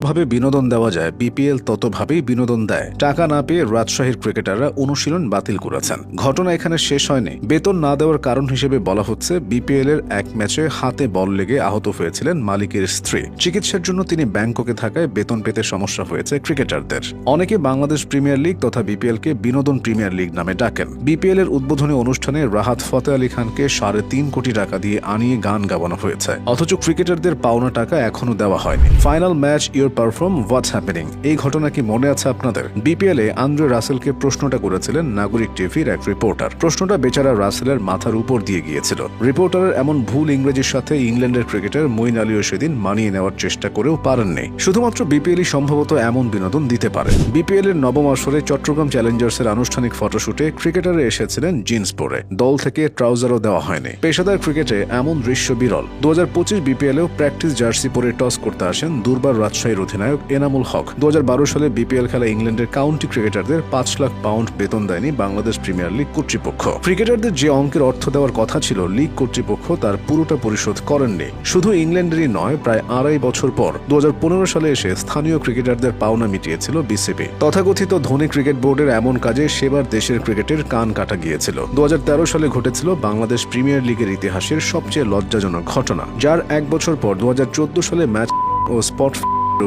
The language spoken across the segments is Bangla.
ভাবে বিনোদন দেওয়া যায় বিপিএল ততভাবেই বিনোদন দেয়। টাকা না পেয়ে রাজশাহীর ক্রিকেটাররা অনুশীলন বাতিল করেছেন। ঘটনা এখানে শেষ হয়নি। বেতন না দেওয়ার কারণ হিসেবে বলা হচ্ছে বিপিএল এর এক ম্যাচে হাতে বল লেগে আহত হয়েছিলেন মালিকের স্ত্রী। চিকিৎসার জন্য তিনি ব্যাংককে থাকায় বেতন পেতে সমস্যা হয়েছে ক্রিকেটারদের। অনেকে বাংলাদেশ প্রিমিয়ার লিগ তথা বিপিএল কে বিনোদন প্রিমিয়ার লিগ নামে ডাকেন। বিপিএল এর উদ্বোধনী অনুষ্ঠানে রাহাত ফতে আলী খানকে 3.5 কোটি টাকা দিয়ে আনিয়ে গান গাওয়ানো হয়েছে, অথচ ক্রিকেটারদের পাওনা টাকা এখনো দেওয়া হয়নি। Final match perform what's happening, এই ঘটনা কি মনে আছে আপনাদের? বিপিএলে আন্দ্রে রাসেলকে প্রশ্নটা করেছিলেন নাগরিক টিভির এক রিপোর্টার। প্রশ্নটা বেচারা রাসেলের মাথার উপর দিয়ে গিয়েছিল। রিপোর্টারের এমন ভুল ইংরেজির সাথে ইংল্যান্ডের ক্রিকেটার মঈন আলীও সেদিন মানিয়ে নেওয়ার চেষ্টা করেও পারেননি। শুধুমাত্র বিপিএলই সম্ভবত এমন বিনোদন দিতে পারে। বিপিএল এর নবম আসরে চট্টগ্রাম চ্যালেঞ্জার্সের আনুষ্ঠানিক ফটোশুটে ক্রিকেটারে এসেছিলেন জিন্স পরে, দল থেকে ট্রাউজারও দেওয়া হয়নি। পেশাদার ক্রিকেটে এমন দৃশ্য বিরল। 2025 বিপিএলেও প্র্যাকটিস জার্সি পরে টস করতে আসেন দুর্বার রাজশাহীর অধিনায়ক এনামুল হক। 2012 সালে বিপিএল খেলা ইংল্যান্ডের কাউন্টি ক্রিকেটারদের 5 লাখ পাউন্ড বেতন দেয়নি বাংলাদেশ প্রিমিয়ার লিগ কর্তৃপক্ষ। ক্রিকেটারদের যে অঙ্কের অর্থ দেওয়ার কথা ছিল লিগ কর্তৃপক্ষ তার পুরোটা পরিশোধ করেননি। শুধু ইংল্যান্ডেরই নয়, প্রায় 2.5 বছর পর 2015 সালে এসে স্থানীয় ক্রিকেটারদের পাওনা মিটিয়েছিল বিসিবি। তথাকথিত ধনী ক্রিকেট বোর্ডের এমন কাজে সেবার দেশের ক্রিকেটের কান কাটা গিয়েছিল। 2013 সালে ঘটেছিল বাংলাদেশ প্রিমিয়ার লিগের ইতিহাসের সবচেয়ে লজ্জাজনক ঘটনা, যার 1 বছর পর 2014 সালে ম্যাচ ও স্পট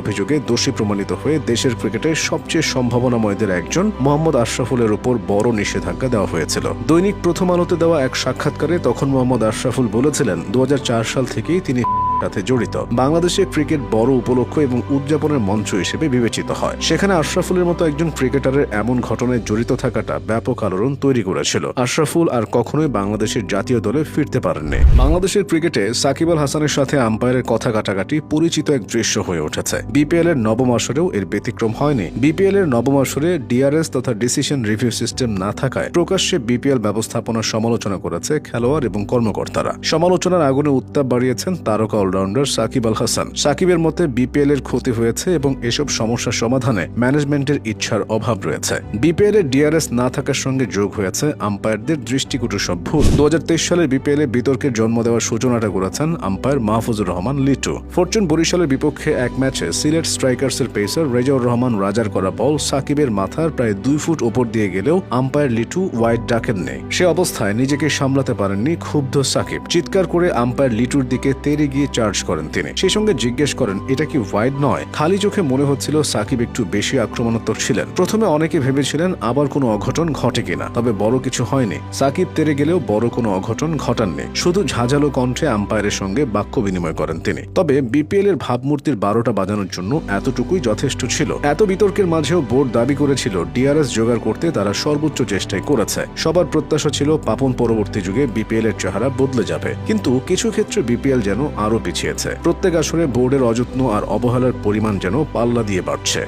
অভিযোগে দোষী প্রমাণিত হয়ে দেশের ক্রিকেটের সবচেয়ে সম্ভাবনাময়দের একজন মোহাম্মদ আশরাফুলের উপর বড় নিষেধাজ্ঞা দেওয়া হয়েছিল। দৈনিক প্রথম আলোতে দেওয়া এক সাক্ষাৎকারে তখন মোহাম্মদ আশরাফুল বলেছিলেন 2004 সাল থেকেই তিনি সাথে জড়িত। বাংলাদেশে ক্রিকেট বড় উপলক্ষ এবং উদযাপনের মঞ্চ হিসেবে বিবেচিত হয়। সেখানে আশরাফুলের মতো একজন ক্রিকেটারের এমন ঘটনায় জড়িত থাকাটা ব্যাপক আলোড়ন তৈরি করেছিল। আশরাফুল আর কখনোই বাংলাদেশের জাতীয় দলে ফিরতে পারেননি। বাংলাদেশের ক্রিকেটে সাকিব আল হাসানের সাথে আম্পায়ারের কথা কাটাকাটি পরিচিত এক দৃশ্য হয়ে উঠেছে। বিপিএল এর নবম আসরেও এর ব্যতিক্রম হয়নি। বিপিএল এর নবম আসরে ডিআরএস তথা ডিসিশন রিভিউ সিস্টেম না থাকায় প্রকাশ্যে বিপিএল ব্যবস্থাপনার সমালোচনা করেছে খেলোয়াড় এবং কর্মকর্তারা। সমালোচনার আগুনে উত্তাপ বাড়িয়েছেন তারকা অলরাউন্ডার সাকিব আল হাসান। সাকিবের মতে বিপিএল এর ক্ষতি হয়েছে এবং এসব সমস্যার সমাধানে ম্যানেজমেন্টের ইচ্ছার অভাব রয়েছে। বিপিএল এর ডিআরএস না থাকার সঙ্গে যোগ হয়েছে আম্পায়ারদের দৃষ্টিকটু সব ভুল। 2023 সালের বিপিএল এ বিতর্কের জন্ম দেওয়ার সূচনাটা করেছেন আম্পায়ার মাহফুজুর রহমান লিটু। ফরচুন বরিশালের বিপক্ষে এক ম্যাচে সিলেট স্ট্রাইকার্সের পেসার রেজাউর রহমান রাজার করা বল সাকিবের মাথার প্রায় 2 ফুট ওপর দিয়ে গেলেও আম্পায়ার লিটু ওয়াইড ডাকেননি। সে অবস্থায় নিজেকে সামলাতে পারেননি ক্ষুব্ধ সাকিব। চিৎকার করে আম্পায়ার লিটুর দিকে তেড়ে গিয়ে চার্জ করেন তিনি। সেই সঙ্গে জিজ্ঞেস করেন এটা কি ওয়াইড নয়? খালি চোখে মনে হচ্ছিল সাকিব একটু বেশি আক্রমণাত্মক ছিলেন। প্রথমে অনেকে ভেবেছিলেন আবার কোনো অঘটন ঘটে কিনা, তবে বড় কিছু হয়নি। সাকিব তেড়ে গেলেও বড় কোনো অঘটন ঘটাননি। শুধু ঝাঁঝালো কণ্ঠে আম্পায়ারের সঙ্গে বাক্য বিনিময় করেন তিনি। তবে বিপিএল এর ভাবমূর্তির 12টা বাজানোর জন্য এতটুকুই যথেষ্ট ছিল। এত বিতর্কের মাঝেও বোর্ড দাবি করেছিল ডিআরএস জোগাড় করতে তারা সর্বোচ্চ চেষ্টাই করেছে। সবার প্রত্যাশা ছিল পাপন পরবর্তী যুগে বিপিএল এর চেহারা বদলে যাবে, কিন্তু কিছু ক্ষেত্রে বিপিএল যেন আরো পিছিয়েছে। প্রত্যেক আসরে বোর্ডের অযত্ন আর অবহেলার পরিমাণ যেন পাল্লা দিয়ে বাড়ছে।